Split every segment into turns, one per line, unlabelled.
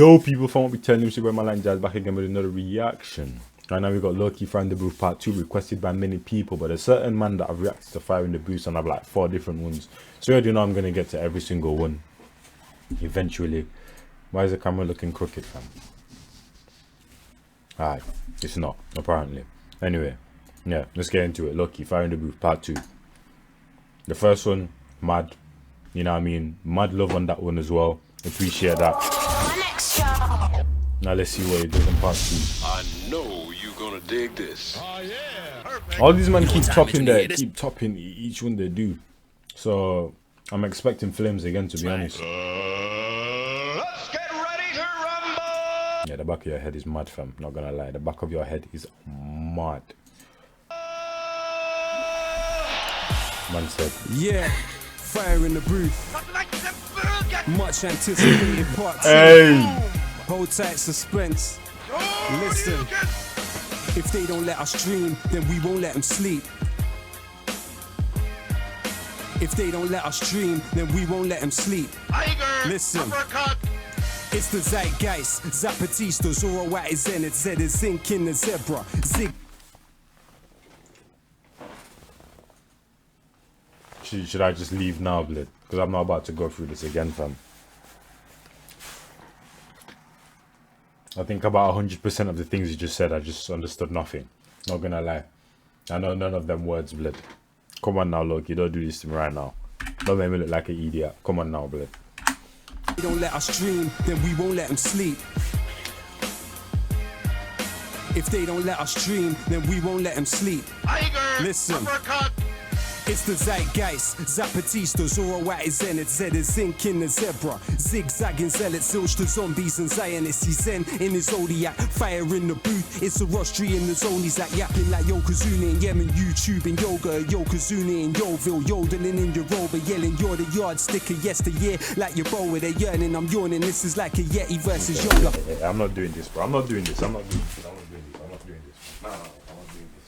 Yo, people, from what we telling you, it's your boy Malan Jazz back again with another reaction. Right now we got Lowkey Fire in the Booth Part 2 requested by many people, but there's certain man that I've reacted to Fire in the Booth and I've like 4 different ones. So you know I'm gonna get to every single one eventually. Why is the camera looking crooked, fam? Alright, it's not, apparently. Anyway, yeah, let's get into it. Lowkey Fire in the Booth Part 2. The first one, mad. You know what I mean? Mad love on that one as well. Appreciate that. Now let's see what he does in part 2.
I know you're gonna dig this.
Oh yeah, perfect.
All these men keep topping each one they do. So I'm expecting flames again, to be honest.
Let's get ready to rumble.
Yeah, the back of your head is mad, fam. Not gonna lie, the back of your head is mad. Man said,
yeah, Fire in the Booth. Much anticipated part 2.
hey!
Hold tight, suspense. Listen, if they don't let us dream, then we won't let them sleep. If they don't let us dream, then we won't let them sleep. Listen, it's the zeitgeist, Zapatista, Zora White is in it, Z is zinc in the zebra, zig.
Should I just leave now, blood? Because I'm not about to go through this again, fam. I think about 100% of the things you just said, I just understood nothing. Not gonna lie. I know none of them words, blood. Come on now, Lowkey, don't do this to me right now. Don't make me look like an idiot. Come on now, blood.
If they don't let us dream, then we won't let them sleep. If they don't let us dream, then we won't let them sleep. Listen. It's the zeitgeist, Zapatista, Zora White is in it, Z is zinc in the zebra, zigzagging zealots, zilch to zombies and Zionists, he's zen in his zodiac, fire in the booth, it's a rostry in the zone, he's like yapping like Yokozuna in Yemen, YouTube and yoga, Yokozuna in Yoville, yodeling in your rover, yelling you're the yardstick of yesteryear, like your bow with a yearning, I'm yawning, this is like a Yeti versus Yoda.
Hey, I'm not doing this, bro, I'm not doing this, I'm not doing this, I'm not doing this, I'm not doing this, no, I'm not doing this.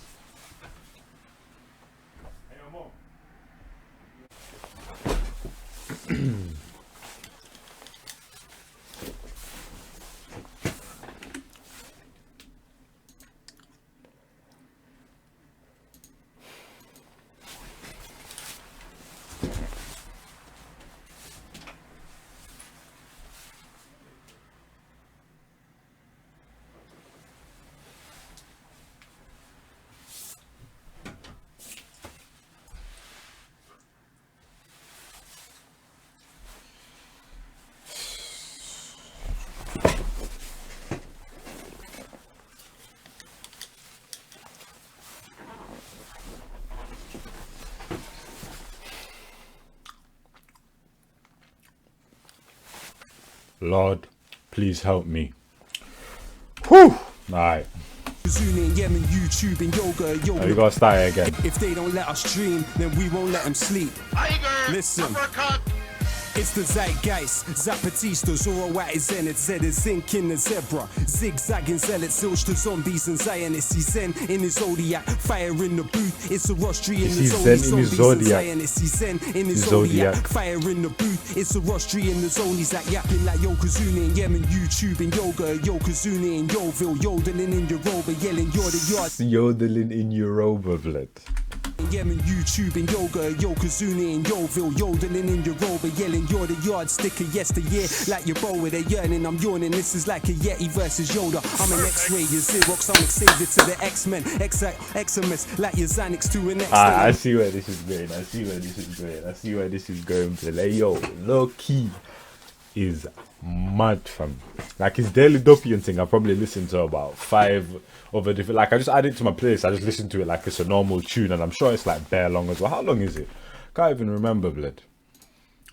Lord, please help me. Whew! Alright.
Yemen, YouTube and yoga, yoga.
You gotta start it again.
If they don't let us dream, then we won't let them sleep. Listen. It's the zeitgeist, Zapatista, Zora White is in it, Z is zinc in the zebra, zigzagging zealots, zilch to zombies and Zionists, he's zen in his zodiac, fire in the booth, it's a rostry in the zombies and Zionists, he's zen in his zodiac, fire in the booth, it's a rostry in the zone, he's like yapping like Yokozuna in Yemen, YouTube and yoga, Yokozuna in Yoville, yodeling in your rover, yelling you're the yard.
Yodeling in your rover, blood.
Yemen, YouTube and yoga, Yokozuna in Yoville, yodeling in your rover, yelling you're the yardstick of yesteryear, like your bow with a yearning, I'm yawning, this is like a Yeti versus Yoda, I'm an X-ray, your Xerox, I'm Xavier to the X-Men, Eximus, like your Xanax to an X.
I see where this is going, I see where this is going, I see where this is going, play. Hey, yo, Lowkey is mad, fam. Like his Daily Dopian thing, I probably listened to about 5 other different, like I just added it to my playlist, I just listened to it like it's a normal tune, and I'm sure it's like bare long as well. How long is it? Can't even remember, blood.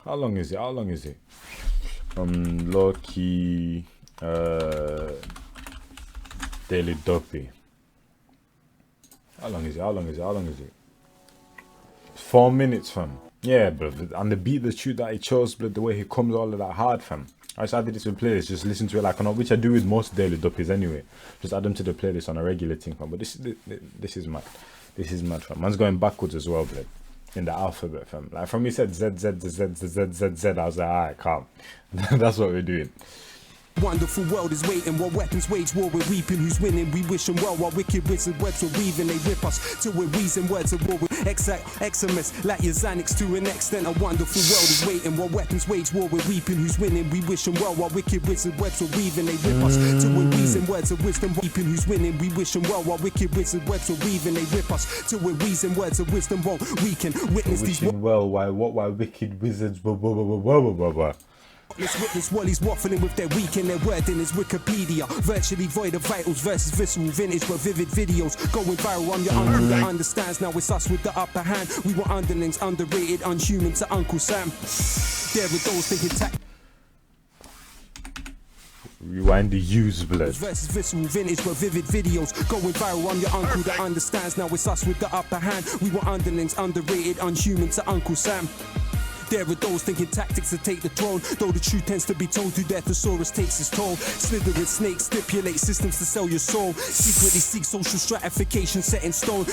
How long is it? How long is it? Lowkey Daily Dopey. How long is it? How long is it? How long is it? 4 minutes, fam. Yeah, bro. And the beat, the tune that he chose, blood, the way he comes all of that hard, fam. I just added it to the playlist, just listen to it like which I do with most Daily Doppies anyway. Just add them to the playlist on a regular thing, fam. But this is mad. This is mad, fam. Man's going backwards as well, blood. In the alphabet, fam. Like from he said Z Z Z Z Z Z Z, I was like, alright, calm. That's what we're doing.
Wonderful world is waiting while weapons wage war. We're reaping who's winning. We wish them well while wicked wizard webs were weaving. They rip us till we're wheezing words of war with Eximus like your Xanax to an extent. A wonderful world is waiting while weapons wage war. We're reaping who's winning. We wish them well while wicked wizard webs were weaving. They rip us till we're wheezing words of wisdom. Reaping who's winning. We wish them well while wicked wizard webs were weaving. They rip us till we're wheezing words of wisdom. Won't weaken. Witness these.
Well, why wicked wizards? Blah.
Let's witness Wally's waffling with their weekend. Their wording is Wikipedia. Virtually void of vitals versus visceral vintage but vivid videos. Going viral, I'm your uncle that understands. Now it's us with the upper hand. We were underlings, underrated, unhuman to Uncle Sam. There are those thinking
Rewind the use blood.
versus visceral vintage but vivid videos. Going viral, I'm your uncle that understands. Now it's us with the upper hand. We were underlings, underrated, unhuman to Uncle Sam. There are those thinking tactics to take the throne, though the truth tends to be told through their thesaurus takes its toll. Slithering snakes stipulate systems to sell your soul. Secretly seek social stratification set in stone.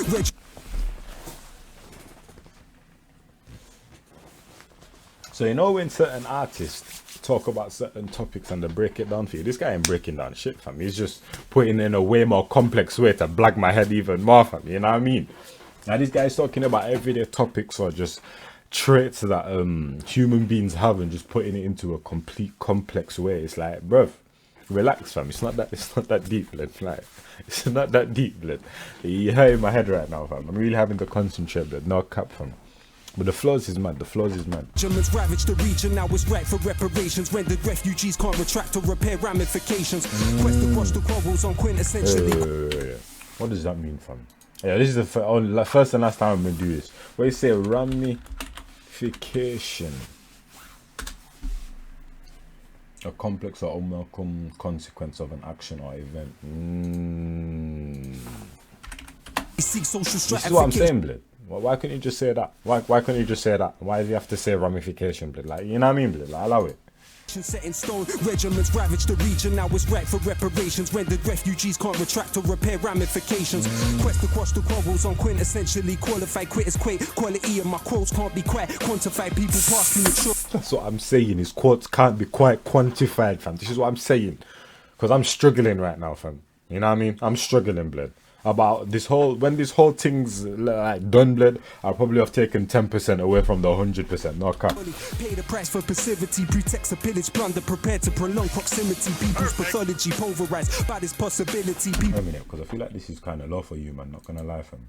So you know when certain artists talk about certain topics and they break it down for you, this guy ain't breaking down shit, fam. He's just putting in a way more complex way to black my head even more, fam. You know what I mean? Now this guy's talking about everyday topics or just traits that human beings have and just putting it into a complete complex way. It's like, bruv, relax, fam. It's not that deep, blood. Like, it's not that deep, blood. You're hurting my head right now, fam. I'm really having to concentrate, blood. No cap, fam. But the flows is mad. The flows is mad.
Germans ravaged the region, now it's right for reparations. Rendered refugees can't retract or repair ramifications. Quest across the quarrels on quintessentially.
What does that mean, fam? Yeah, this is the first and last time I'm gonna do this. Where you say ramification, a complex or unwelcome consequence of an action or event.
Seek social
This is what I'm
stratification.
saying, blood. Why couldn't you just say that? Why couldn't you just say that? Why do you have to say ramification, blood? Like, you know what I mean, blood? Like, allow it.
Set in stone, regiments ravaged the region, now it's right for reparations. Rendered refugees can't retract or repair ramifications. Quest across the quarrels on quintessentially qualified quitters quake. Quality of my quotes can't be quite quantified. People pass me a truth.
That's what I'm saying. His quotes can't be quite quantified, fam. This is what I'm saying. Because I'm struggling right now, fam. You know what I mean? I'm struggling, blood. About this whole, when this whole thing's like done, blood, I'll probably have taken 10% away from the 100%. No cap.
Pay the price for passivity, pretext of pillage, plunder, prepared to prolong proximity. People's pathology pulverized by this possibility.
Wait
People
a minute, because I feel like this is kind of low for you, man. Not gonna lie, fam.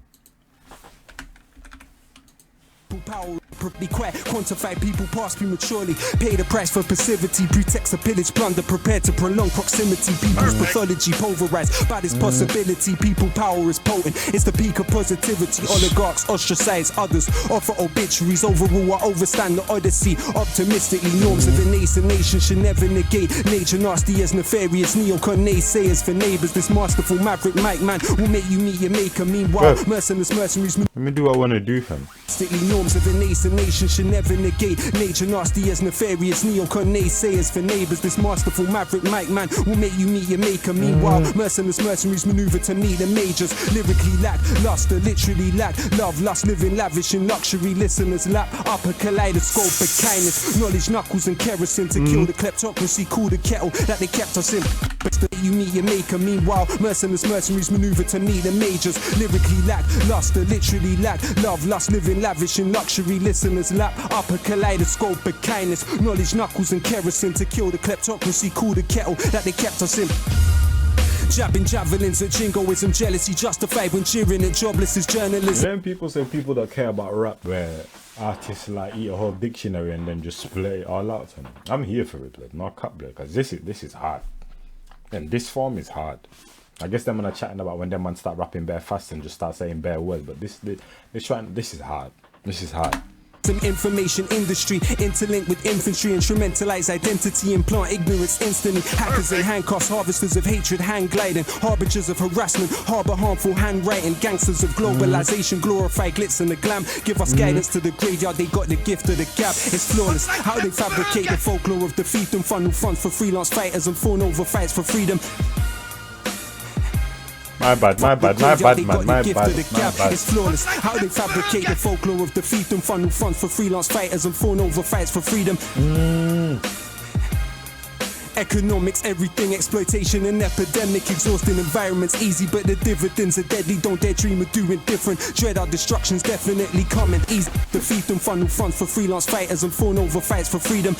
power, be quiet, quantify people pass prematurely. Pay the price for passivity, pretext of pillage, plunder, prepared to prolong proximity. People's pathology pulverized by this possibility. People power is potent, it's the peak of positivity. Oligarchs ostracize others, offer obituaries. Overrule or overstand the odyssey. Optimistically, norms of a nascent nation should never negate. Nature nasty as nefarious, neocon naysayers for neighbors. This masterful maverick mic man will make you meet your maker. Meanwhile, merciless mercenaries.
Let me do what I want to do, fam.
Norms of a nascent nation should never negate. Nature nasty as nefarious, neocon naysayers for neighbors. This masterful maverick mic man will make you meet your maker. Meanwhile, merciless mercenaries maneuver to meet the majors. Lyrically lack luster, literally lack love, lust, living lavish in luxury. Listeners lap up a kaleidoscope of kindness. Knowledge, knuckles, and kerosene to kill the kleptocracy. Cool the kettle that they kept us in. You meet your maker. Meanwhile, merciless mercenaries maneuver to meet the majors. Lyrically lack luster, literally lack love, lust, living lavish in luxury. Listeners lap up a kaleidoscope of kindness. Knowledge, knuckles, and kerosene to kill the kleptocracy. Cool the kettle that they kept us in. Jabbing javelins at jingoism, jealousy justified when cheering at jobless as journalism.
Then people say people that care about rap where artists like eat a whole dictionary and then just split it all out. And I'm here for it, blood. No cut, blood, because this is hard. And this form is hard. I guess them man are chatting about when them man start rapping bare fast and just start saying bare words, but this is hard. This is hard.
Some information industry interlinked with infantry, instrumentalize identity, implant ignorance instantly. Hackers in handcuffs, harvesters of hatred, hand gliding, harbingers of harassment, harbor harmful handwriting, gangsters of globalization, glorify glitz and the glam. Give us guidance to the graveyard, they got the gift of the gap. It's flawless how they fabricate the folklore of defeat and funnel funds for freelance fighters and fawn over fights for freedom.
My bad, man, my bad.
It's flawless how they fabricate the folklore of defeat and funnel funds for freelance fighters and fawn over fights for freedom. Economics, everything, exploitation and epidemic, exhausting environments, easy but the dividends are deadly, don't dare dream of doing different, dread our destruction's definitely coming, easy, defeat them, funnel funds for freelance fighters and fawn over fights for freedom.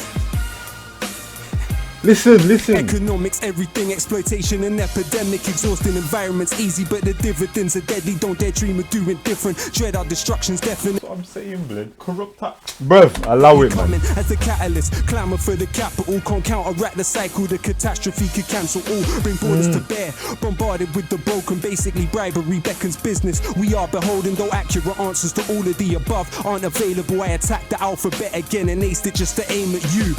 Listen.
Economics, everything, exploitation and epidemic, exhausting environments, easy but the dividends are deadly, don't dare dream of doing different, dread our destruction's definite.
I'm saying, blood, corrupt that. Bruv, allow it, man.
As the catalyst, clamour for the capital, can't counteract the cycle, the catastrophe could cancel all, bring borders to bear, bombarded with the broken, basically bribery beckons business, we are beholden, though accurate answers to all of the above aren't available, I attack the alphabet again and aced it just to aim at you.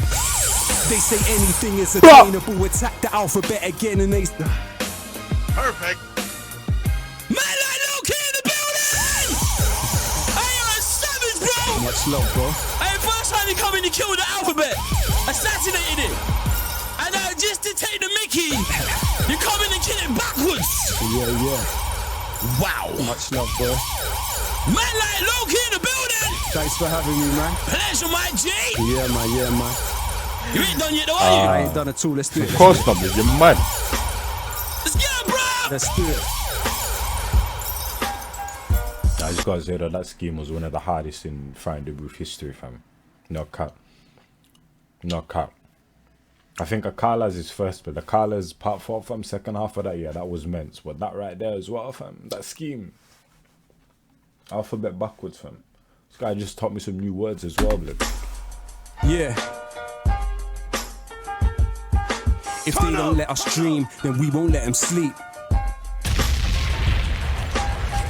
They say anything is attainable, attack the alphabet again and ace.
Perfect.
Man like Lowkey in the building! Hey, you're a savage, bro!
Much love, bro.
Hey, first time you come in, you killed the alphabet. Assassinated it. And just to take the mickey, you come in and kill it backwards.
Yeah.
Wow.
Much love, bro.
Man like Lowkey in the building!
Thanks for having me, man.
Pleasure, my G!
Yeah, man.
You ain't done yet, though, are you?
I ain't done at all, let's do it.
Of course not, but you're mad.
Let's get it, bro!
Let's do it.
I just gotta say that scheme was one of the hardest in Find the Roof history, fam. No cap. I think Akala's his first, but Akala's part 4 from second half of that year, that was men's. But that right there as well, fam. That scheme. Alphabet backwards, fam. This guy just taught me some new words as well, blood.
Yeah. If they don't let us dream, then we won't let them sleep.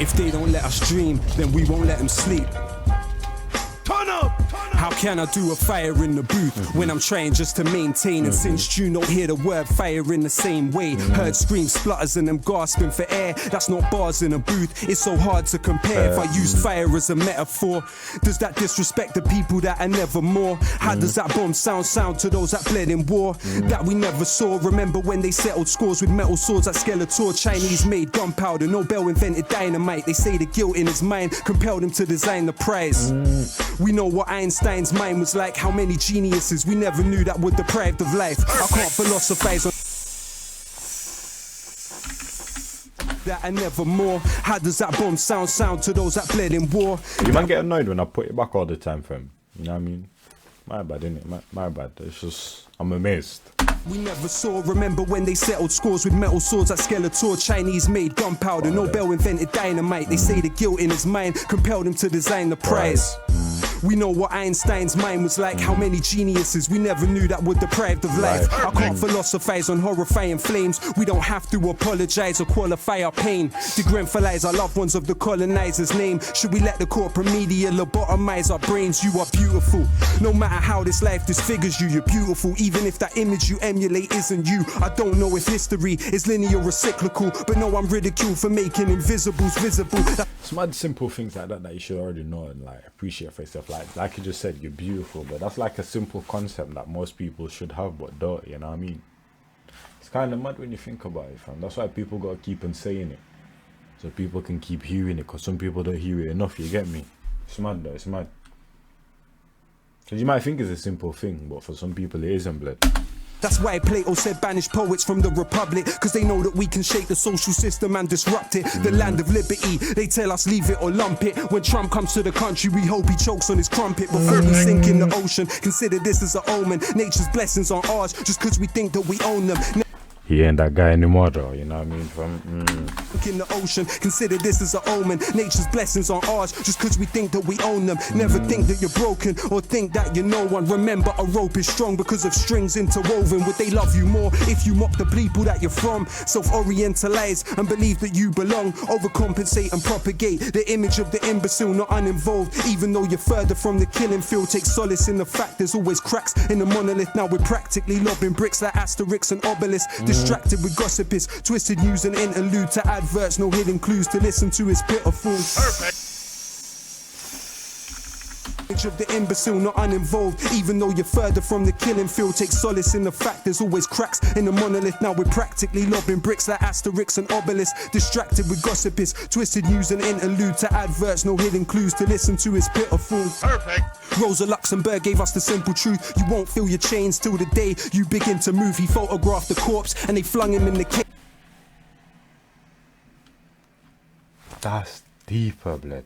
If they don't let us dream, then we won't let them sleep. How can I do a fire in the booth when I'm trying just to maintain? And since you don't hear the word fire in the same way, heard screams, splutters and them gasping for air. That's not bars in a booth, it's so hard to compare. If I use fire as a metaphor, does that disrespect the people that are never more? How does that bomb sound to those that bled in war that we never saw? Remember when they settled scores with metal swords at Skeletor? Chinese made gunpowder, Nobel invented dynamite. They say the guilt in his mind compelled him to design the prize. We know what Einstein's mind was like, how many geniuses we never knew that were deprived of life. I can't philosophize on that and never more. How does that bomb sound to those that bled in war?
You might get annoyed when I put it back all the time, fam. You know what I mean? My bad, innit? My bad. It's just, I'm amazed.
We never saw, remember when they settled scores with metal swords at Skeletor? Chinese made gunpowder, Nobel invented dynamite. They say the guilt in his mind compelled him to design the prize. We know what Einstein's mind was like, how many geniuses we never knew that were deprived of life. I can't philosophize on horrifying flames. We don't have to apologize or qualify our pain. Degremphalize our loved ones of the colonizer's name. Should we let the corporate media lobotomize our brains? You are beautiful. No matter how this life disfigures you, you're beautiful. Even if that image you emulate isn't you. I don't know if history is linear or cyclical, but no, I'm ridiculed for making invisibles visible.
It's mad simple things like that you should already know and like appreciate for yourself. Like you just said, you're beautiful, but that's like a simple concept that most people should have but don't, you know what I mean? It's kind of mad when you think about it, fam. That's why people gotta keep on saying it, so people can keep hearing it, because some people don't hear it enough, you get me? It's mad though, it's mad. Because you might think it's a simple thing, but for some people it isn't, blood.
That's why Plato said banish poets from the Republic, cause they know that we can shake the social system and disrupt it. The land of liberty, they tell us leave it or lump it. When Trump comes to the country, we hope he chokes on his crumpet before we sink in the ocean. Consider this as an omen, nature's blessings aren't ours just cause we think that we own them.
He ain't that guy anymore though, you know what I mean?
In the ocean, consider this as an omen. Nature's blessings aren't ours just cause we think that we own them. Never think that you're broken or think that you're no one. Remember, a rope is strong because of strings interwoven. Would they love you more if you mock the people that you're from? Self-orientalize and believe that you belong. Overcompensate and propagate the image of the imbecile, not uninvolved. Even though you're further from the killing field, take solace in the fact there's always cracks in the monolith. Now we're practically lobbing bricks like Asterix and Obelix. Distracted with gossip is twisted news and interlude to adverts, no hidden clues to listen to is pitiful.
Perfect.
image of the imbecile, not uninvolved. Even though you're further from the killing field, take solace in the fact there's always cracks in the monolith. Now we're practically lobbing bricks like Asterix and Obelisk. Distracted with gossip is twisted news and interlude to adverts, no hidden clues to listen to is pitiful.
Perfect.
Rosa Luxemburg gave us the simple truth. You won't feel your chains till the day you begin to move. He photographed the corpse and they flung him in the cage.
That's deeper, blood.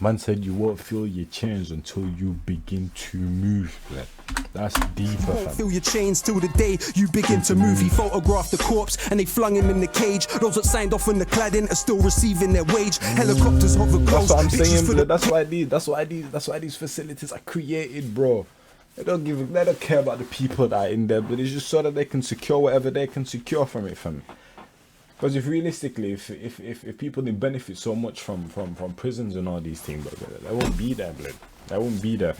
Man said you won't feel your chains until you begin to move, blood. That's deeper,
Won't
fam.
feel your chains till the day you begin to move. He photographed the corpse and they flung him in the cage. Those that signed off on the cladding are still receiving their wage. Helicopters hover close.
That's what I'm
pictures
saying,
for
blood.
the
That's why these facilities are created, bro. They don't care about the people that are in there, but it's just so that they can secure whatever they can secure from it, fam. Because if realistically, if people didn't benefit so much from prisons and all these things, but they won't be there, blood. They won't be there.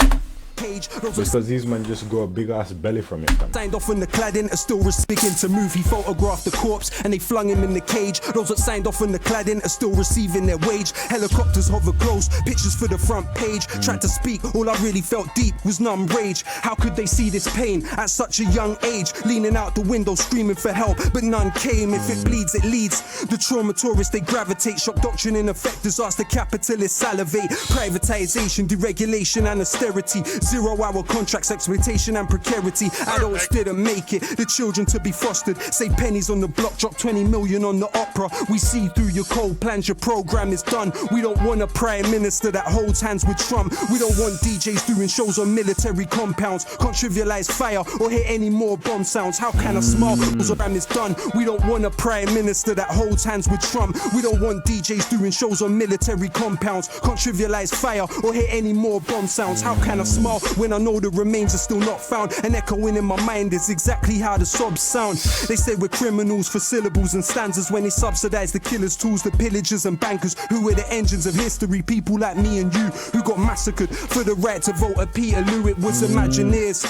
cage.
Because these men just grow a big ass belly from it, fam.
Signed off on the cladding are still begin to move. He photographed the corpse and they flung him in the cage. Those that signed off on the cladding are still receiving their wage. Helicopters hover close, pictures for the front page. Tried to speak, all I really felt deep was numb rage. How could they see this pain at such a young age? Leaning out the window screaming for help, but none came. If it bleeds, it leads. The trauma tourists, they gravitate. Shock doctrine in effect, disaster capitalists salivate. Privatization, deregulation and austerity. 0-hour contracts, exploitation and precarity. Adults didn't make it, the children to be fostered. Save pennies on the block, drop 20 million on the opera. We see through your cold plans, your program is done. We don't want a prime minister that holds hands with Trump. We don't want DJs doing shows on military compounds. Can't trivialize fire or hear any more bomb sounds. How can I smile? Program is done. We don't want a prime minister that holds hands with Trump. We don't want DJs doing shows on military compounds. Can't trivialize fire or hear any more bomb sounds. How can I smile when I know the remains are still not found? And echoing in my mind is exactly how the sobs sound. They say we're criminals for syllables and stanzas when they subsidize the killers, tools, the pillagers and bankers who were the engines of history. People like me and you who got massacred for the right to vote at Peterloo. It was Imagineers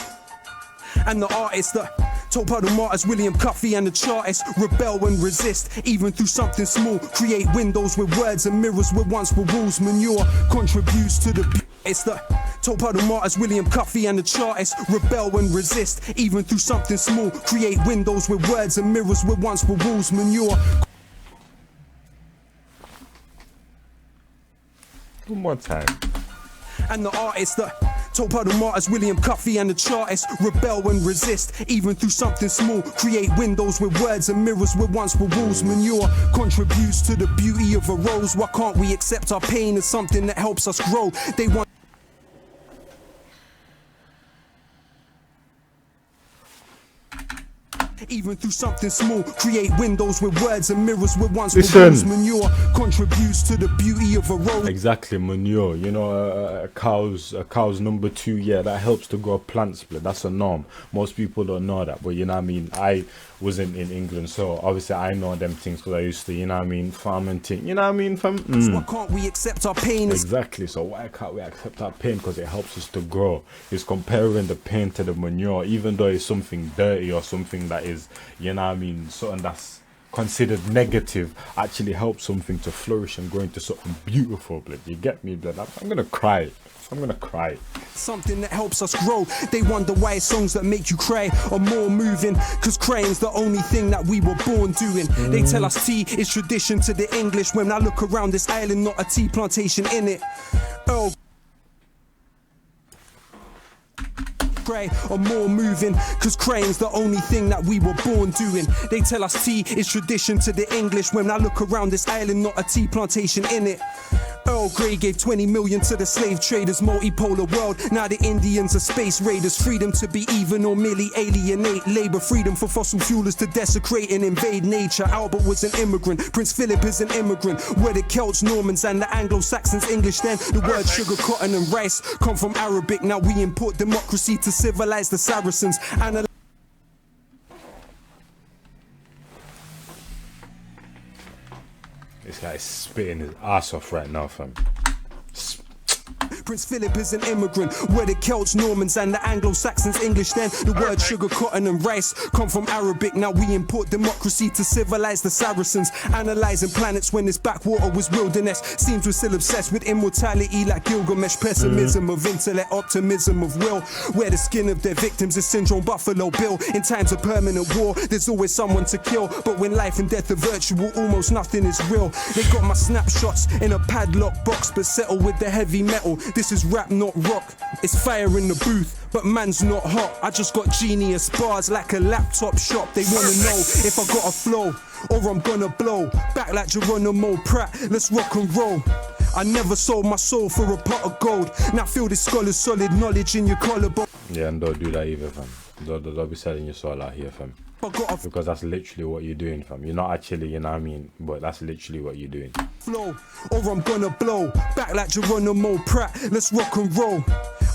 and the artists that told by the martyrs, William Cuffy and the chartists, rebel and resist, even through something small. Create windows with words and mirrors where once were walls. Manure contributes to the it's the told by the martyrs, William Cuffy and the chartists, rebel and resist, even through something small. Create windows with words and mirrors where once were walls. Manure.
One more time.
And the artists that told by the martyrs, William Cuffy and the chartists, rebel and resist, even through something small. Create windows with words and mirrors where once were walls. Manure contributes to the beauty of a rose. Why can't we accept our pain as something that helps us grow? They want even through something small. Create windows with words and mirrors where once were walls. Manure contributes to the beauty of a road.
Exactly, manure. You know, a cow's number 2. Yeah, that helps to grow plants. But that's a norm. Most people don't know that. But you know what I mean. I wasn't in England, so obviously I know them things because I used to, you know what I mean, farm and thing. You know what I mean, fam?
Why can't we accept our pain?
Exactly. So why can't we accept our pain? Because it helps us to grow. It's comparing the pain to the manure, even though it's something dirty or something that is, you know what I mean, something that's considered negative, actually helps something to flourish and grow into something beautiful, blood. You get me, blood? I'm gonna cry. I'm gonna cry.
Something that helps us grow. They wonder why songs that make you cry are more moving, cause crying's the only thing that we were born doing. They tell us tea is tradition to the English. When I look around this island, not a tea plantation in it. Earl Grey are more moving, cause crying's the only thing that we were born doing. They tell us tea is tradition to the English. When I look around this island, not a tea plantation in it. Earl Grey gave 20 million to the slave traders, multipolar world. Now the Indians are space raiders. Freedom to be even or merely alienate labor. Freedom for fossil fuelers to desecrate and invade nature. Albert was an immigrant, Prince Philip is an immigrant. Where the Celts, Normans and the Anglo-Saxons English then. The words sugar, cotton and rice come from Arabic. Now we import democracy to civilize the Saracens.
This guy's spitting his ass off right now, fam.
Prince Philip is an immigrant. Where the Celts, Normans and the Anglo-Saxons English then. The word sugar, cotton and rice come from Arabic. Now we import democracy to civilize the Saracens. Analyzing planets when this backwater was wilderness. Seems we're still obsessed with immortality like Gilgamesh. Pessimism of intellect, optimism of will. Where the skin of their victims is syndrome Buffalo Bill. In times of permanent war, there's always someone to kill. But when life and death are virtual, almost nothing is real. They got my snapshots in a padlock box, but settle with the heavy metal. This is rap, not rock. It's fire in the booth, but man's not hot. I just got genius bars like a laptop shop. They wanna know if I got a flow or I'm gonna blow. Back like Geronimo Pratt, let's rock and roll. I never sold my soul for a pot of gold. Now feel this scholar's solid knowledge in your collarbone.
Yeah, and don't do that either, fam. Don't be selling your soul out here, fam. Because that's literally what you're doing, fam. You're not actually, you know what I mean? But that's literally what you're doing.
Flow, or I'm gonna blow. Back like Geronimo Pratt, let's rock and roll.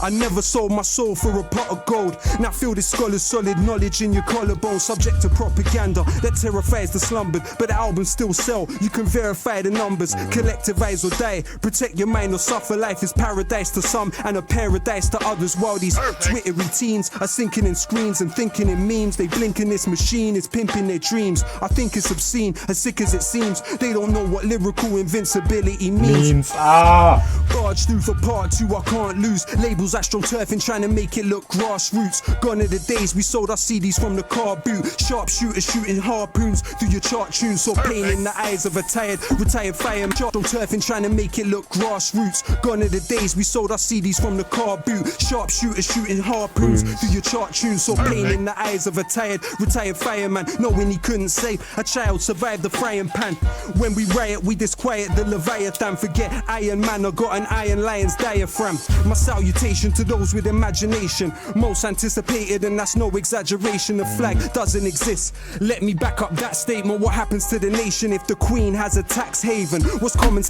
I never sold my soul for a pot of gold. Now feel this scholar's solid knowledge in your collarbone. Subject to propaganda that terrifies the slumbered, but the albums still sell. You can verify the numbers. Collectivize or die. Protect your mind or suffer. Life is paradise to some and a paradise to others. While these twittery teens are sinking in screens and thinking in memes. They blink in this machine is pimping their dreams. I think it's obscene, as sick as it seems. They don't know what lyrical invincibility means. Barge through for part 2, I can't lose. Labels astroturfing, trying to make it look grassroots. Gone are the days we sold our CDs from the car boot. Sharpshooters shooting harpoons through your chart tunes. So pain in the eyes of a retired fireman. Astroturfing, trying to make it look grassroots. Gone are the days we sold our CDs from the car boot. Sharpshooters shooting harpoons through your chart tunes. So pain in the eyes of a retired fireman, knowing he couldn't say a child survived the frying pan. When we riot, we disquiet the Leviathan. Forget Iron Man, I got an Iron Lion's diaphragm. My salutation to those with imagination, most anticipated, and that's no exaggeration. The flag doesn't exist. Let me back up that statement. What happens to the nation if the Queen has a tax haven? What's common?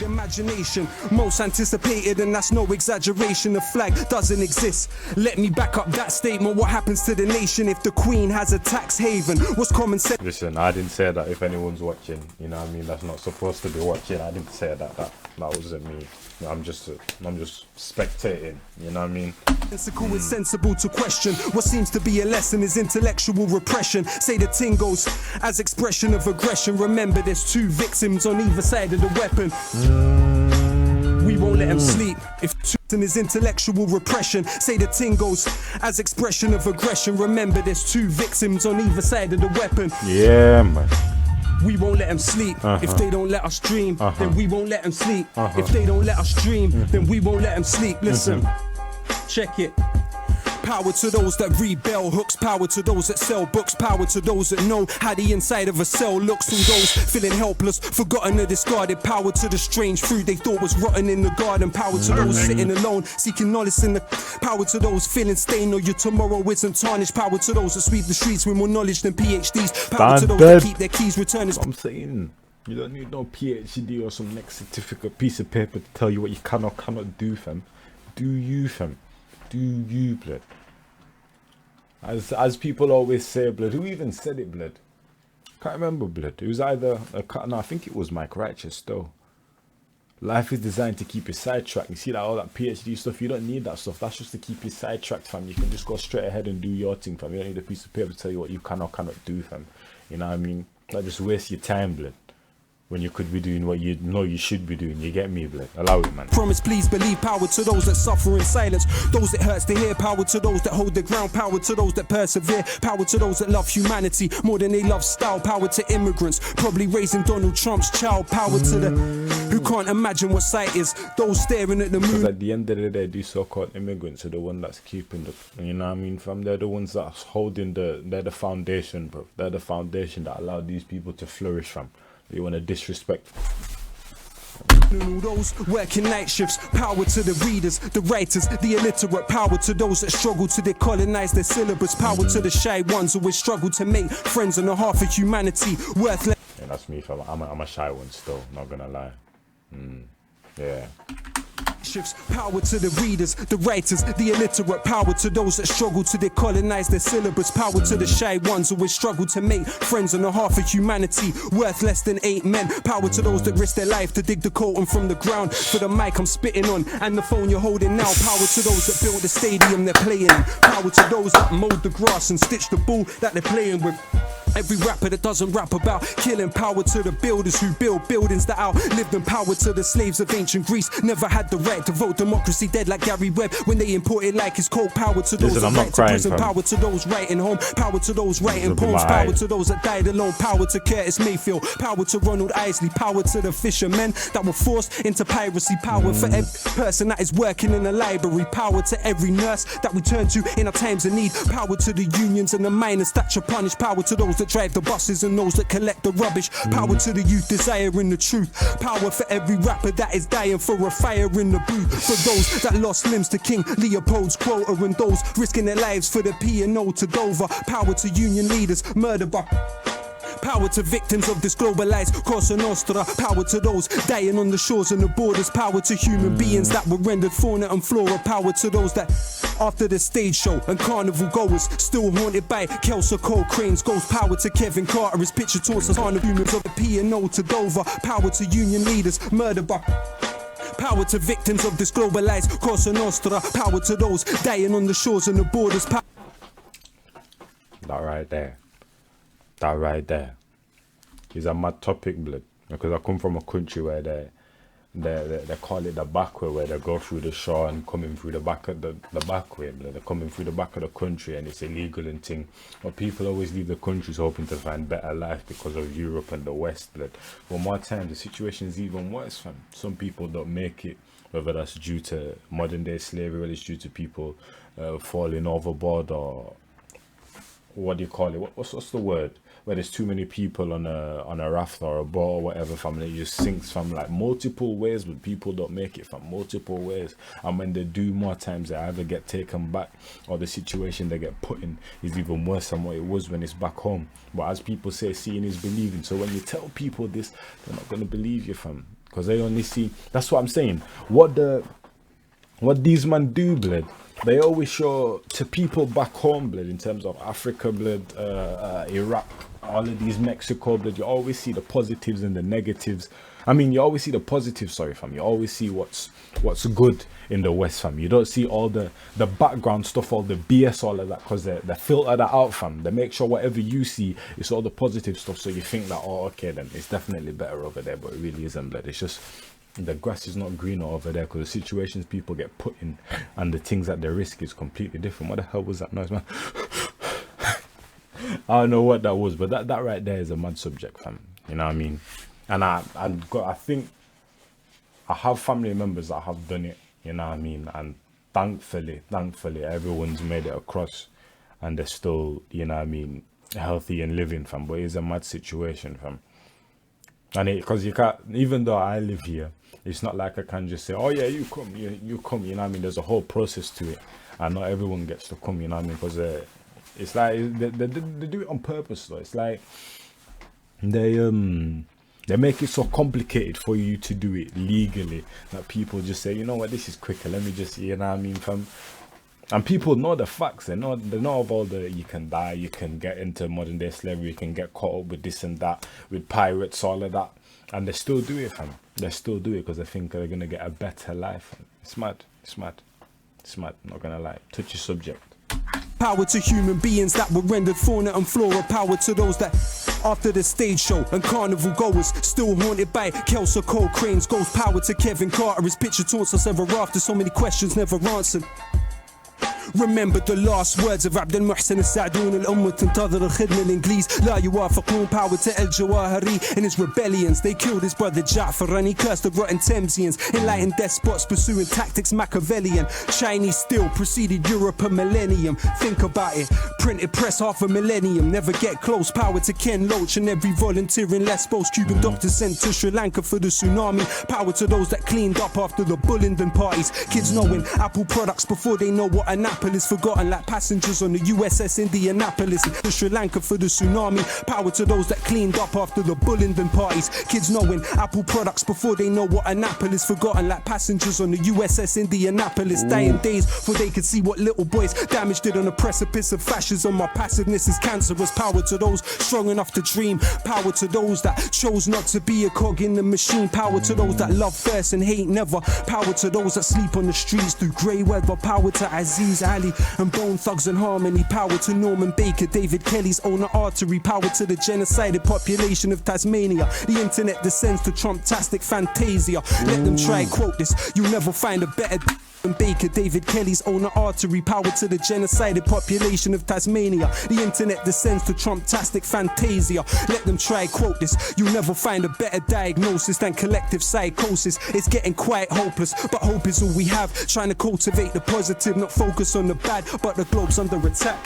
Imagination, most anticipated, and that's no exaggeration. The flag doesn't exist. Let me back up that statement. What happens to the nation if the Queen has a tax haven? What's common sense?
Listen, I didn't say that if anyone's watching, you know what I mean? That's not supposed to be watching. I didn't say that wasn't me. I'm just spectating, you know what I mean?
It's sensible to question. What seems to be a lesson is intellectual repression. Say the ting goes as expression of aggression. Remember there's 2 victims on either side of the weapon. We won't let them sleep. If is intellectual repression, say the ting goes as expression of aggression. Remember there's 2 victims on either side of the weapon.
Yeah, man.
We won't let them sleep. If they don't let us dream, then we won't let them sleep. If they don't let us dream, then we won't let them sleep. Listen, check it. Power to those that read bell hooks. Power to those that sell books. Power to those that know how the inside of a cell looks. Through those feeling helpless, forgotten or discarded. Power to the strange fruit they thought was rotten in the garden. Power to those sitting alone, seeking knowledge in the. Power to those feeling stained or your tomorrow isn't tarnished. Power to those that sweep the streets with more knowledge than PhDs. Power to those that keep their keys returned.
I'm saying, you don't need no PhD or some next certificate piece of paper to tell you what you can or cannot do, fam. Do you, fam? Do you, blood? As people always say, blood. Who even said it, blood? Can't remember, blood. It was either no, I think it was Mike Righteous though. Life is designed to keep you sidetracked. You see that all that PhD stuff, you don't need that stuff. That's just to keep you sidetracked, fam. You can just go straight ahead and do your thing, fam. You don't need a piece of paper to tell you what you can or cannot do, fam. You know what I mean? Like, just waste your time, blood, when you could be doing what you know you should be doing. You get me, blood? Allow it, man.
Promise, please believe. Power to those that suffer in silence, those it hurts to hear. Power to those that hold the ground. Power to those that persevere. Power to those that love humanity more than they love style. Power to immigrants, probably raising Donald Trump's child. Power to the who can't imagine what sight is. Those staring at the moon.
Because at the end of the day, these so-called immigrants are the one that's keeping the, you know what I mean, fam? They're the ones that's holding they're the foundation, bro. They're the foundation that allow these people to flourish, fam. You want to disrespect
all those working night shifts. Power to the readers, the writers, the illiterate. Power to those that struggle to decolonize their syllabus. Power to the shy ones who always struggle to make friends on the half of humanity worthless.
Yeah, that's me, fam. I'm a shy one still, not gonna lie. Yeah.
shifts power to the readers, the writers, the illiterate. Power to those that struggle to decolonize their syllabus. Power to the shy ones who always struggle to make friends on the half of humanity worth less than 8 men. Power to those that risk their life to dig the colton from the ground. For the mic I'm spitting on and the phone you're holding now. Power to those that build the stadium they're playing in. Power to those that mowed the grass and stitched the ball that they're playing with. Every rapper that doesn't rap about killing. Power to the builders who build buildings that outlived them. Power to the slaves of ancient Greece, never had the right to vote. Democracy dead like Gary Webb when they imported like his coke. Power to those that right to prison. Power to those writing home. Power to those writing poems. Power to those that died alone. Power to Curtis Mayfield. Power to Ronald Isley. Power to the fishermen that were forced into piracy. Power for every person that is working in a library. Power to every nurse that we turn to in our times of need. Power to the unions and the miners that should punish. Power to those that drive the buses and those that collect the rubbish. Power to the youth desiring the truth. Power for every rapper that is dying for a fire in the booth. For those that lost limbs to King Leopold's quota and those risking their lives for the P&O to Dover. Power to union leaders, murder by power to victims of this globalized Cosa Nostra. Power to those dying on the shores and the borders. Power to human beings that were rendered fauna and flora. Power to those that after the stage show and carnival goers still haunted by Kelso Cole Crane's ghost. Power to Kevin Carter, his picture taunts us on the humans of the P&O to Dover. Power to union leaders, murdered by power to victims of this globalized Cosa Nostra. Power to those dying on the shores and the borders.
That right there. That right there is a mad topic, blood. Because I come from a country where they call it the back way, where they go through the shore and coming through the back of the back way, blood. They're coming through the back of the country and it's illegal and thing. But people always leave the countries hoping to find better life because of Europe and the West, blood. But more times the situation is even worse, fam. Some people don't make it, whether that's due to modern day slavery, whether it's due to people falling overboard, or what do you call it? What's the word? Where there's too many people on a raft or a boat or whatever, fam, and it just sinks from like multiple ways, but people don't make it from multiple ways. And when they do, more times they either get taken back or the situation they get put in is even worse than what it was when it's back home. But as people say, seeing is believing. So when you tell people this, they're not gonna believe you, fam, because they only see. That's what I'm saying. What these men do, blood, they always show to people back home, blood, in terms of Africa, blood, Iraq, all of these, Mexico, blood. You always see the positives and the negatives. I mean, you always see the positives, sorry, fam. You always see what's good in the West, fam. You don't see all the background stuff, all the BS, all of that, because they filter that out, fam. They make sure whatever you see is all the positive stuff, so you think that, oh, okay, then it's definitely better over there, but it really isn't, blood. It's just the grass is not greener over there, because the situations people get put in and the things that they risk is completely different. What the hell was that noise, man? I don't know what that was, but that right there is a mad subject, fam. You know what I mean? And I think I have family members that have done it, you know what I mean? And thankfully, everyone's made it across and they're still, you know what I mean, healthy and living, fam. But it's a mad situation, fam. And because you can't, even though I live here, it's not like I can just say, oh yeah, you come, you come, you know what I mean? There's a whole process to it, and not everyone gets to come, you know what I mean? Because it's like they do it on purpose, though. It's like they make it so complicated for you to do it legally that people just say, you know what, this is quicker, let me just, you know what I mean, fam. And people know the facts. They know of all the, you can die, you can get into modern day slavery, you can get caught up with this and that, with pirates, all of that, and they still do it, fam. They still do it because they think they're gonna get a better life. It's mad. Not gonna lie. Touchy subject.
Power to human beings that were rendered fauna and flora. Power to those that after the stage show and carnival goers still haunted by Kelso Cole Crane's ghost. Power to Kevin Carter, his picture taunts us ever after. So many questions never answered. Remember the last words of عبد المحسن السعدون. الأمة تنتظر الخدمة الإنجليز لا يوافقون. Power to El Jawahiri and his rebellions. They killed his brother Ja'far and he cursed the rotten Thamesians. Enlightened despots pursuing tactics Machiavellian. Chinese still preceded Europe a millennium. Think about it. Printed press half a millennium. Never get close. Power to Ken Loach and every volunteer in Lesbos. Cuban doctors sent to Sri Lanka for the tsunami. Power to those that cleaned up after the Bullingdon parties. Kids knowing Apple products before they know what an apple Annapolis, forgotten like passengers on the USS Indianapolis. To Sri Lanka for the tsunami. Power to those that cleaned up after the Bullingdon parties. Kids knowing Apple products before they know what Annapolis, forgotten like passengers on the USS Indianapolis. Dying days before they could see what little boys damage did on the precipice of fascism. My passiveness is cancerous. Power to those strong enough to dream. Power to those that chose not to be a cog in the machine. Power to those that love first and hate never. Power to those that sleep on the streets through grey weather. Power to Aziz Ali and Bone Thugs and Harmony. Power to Norman Baker, David Kelly's owner artery. Power to the genocided population of Tasmania. The internet descends to Trump-tastic fantasia. Let them try quote this. You'll never find a better than Baker, David Kelly's owner artery. Power to the genocided population of Tasmania. The internet descends to Trump-tastic fantasia. Let them try quote this. You'll never find a better diagnosis than collective psychosis. It's getting quite hopeless, but hope is all we have. Trying to cultivate the positive, not focus on the bad, but the globe's under attack.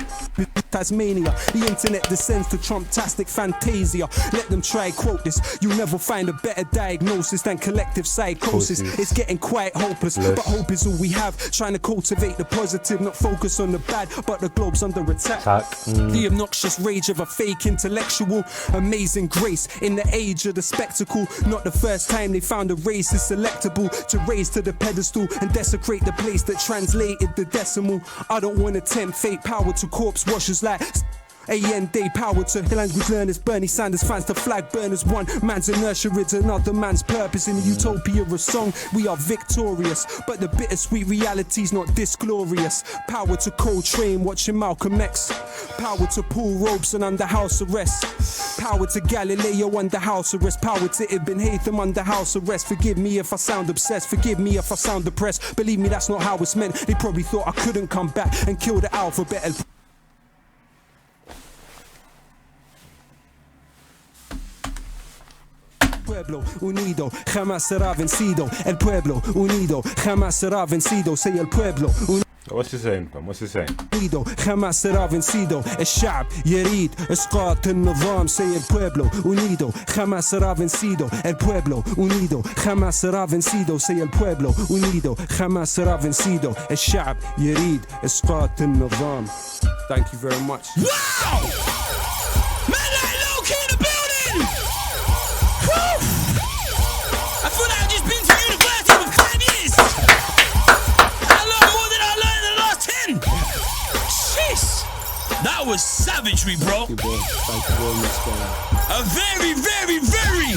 Tasmania, the internet descends to Trump-tastic fantasia. Let them try quote this. You'll never find a better diagnosis than collective psychosis. It's getting quite hopeless, but hope is all we have. Trying to cultivate the positive, not focus on the bad, but the globe's under attack. The obnoxious rage of a fake intellectual. Amazing grace in the age of the spectacle. Not the first time they found a race is selectable to raise to the pedestal and desecrate the place that translated the decimal. I don't want to tempt fate. Power to corpse washers like AN Day. Power to language learners, Bernie Sanders fans to flag burners. One man's inertia is another man's purpose. In the utopia of song, we are victorious, but the bittersweet reality's not this glorious. Power to Coltrane watching Malcolm X. Power to Paul Robeson under house arrest. Power to Galileo under house arrest. Power to Ibn Haytham under house arrest. Forgive me if I sound obsessed, forgive me if I sound depressed. Believe me, that's not how it's meant. They probably thought I couldn't come back and kill the alphabet. Pueblo unido jamás será vencido. El pueblo unido jamás será vencido. Say el pueblo unido.
What's he saying, fam? What's he saying?
jamás será vencido. الشعب يريد إسقاط النظام. Say el pueblo unido jamás será vencido. El pueblo unido jamás será vencido. Say el pueblo unido jamás será vencido. الشعب يريد إسقاط النظام. Thank you very much.
Wow! Man like Lowkey in the building! Woo! I feel like I've just been to university for 5 years! I learned more than I learned in the last 10! Jeez! That was savagery, bro!
Thank you very much,
A very, very, very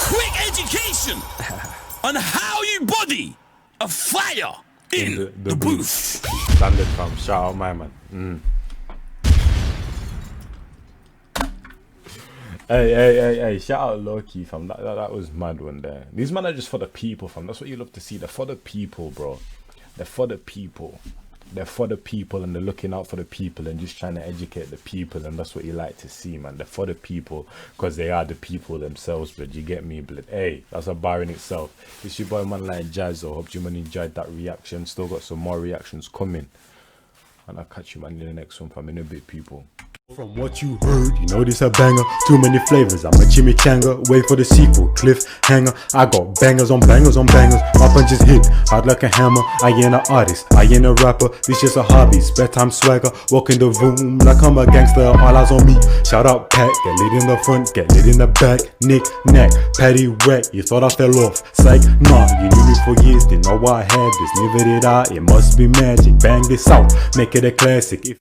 quick education on how you body a fire in the booth.
Standard, fam. Shout out my man. Hey, shout out Lowkey, fam. That was mad one there. These men are just for the people, fam. That's what you love to see. They're for the people, bro. They're for the people. They're for the people, and they're looking out for the people and just trying to educate the people, and that's what you like to see, man. They're for the people because they are the people themselves, blood. You get me, blood? Hey, that's a bar in itself. It's your boy, man, like Jazzo. Hope you, man, enjoyed that reaction. Still got some more reactions coming, and I'll catch you, man, in the next one, fam. In a bit, people.
From what you heard, you know this a banger. Too many flavors, I'm a chimichanga. Wait for the sequel, cliffhanger. I got bangers on bangers on bangers. My punches hit hard like a hammer. I ain't an artist, I ain't a rapper. This just a hobby, spare time swagger. Walk in the room like I'm a gangster. All eyes on me. Shout out Pat, get lit in the front, get lit in the back. Nick, neck, patty wet. You thought I fell off? Psych, nah. You knew me for years, didn't know why I had this. Neither did I. It must be magic. Bang this out, make it a classic.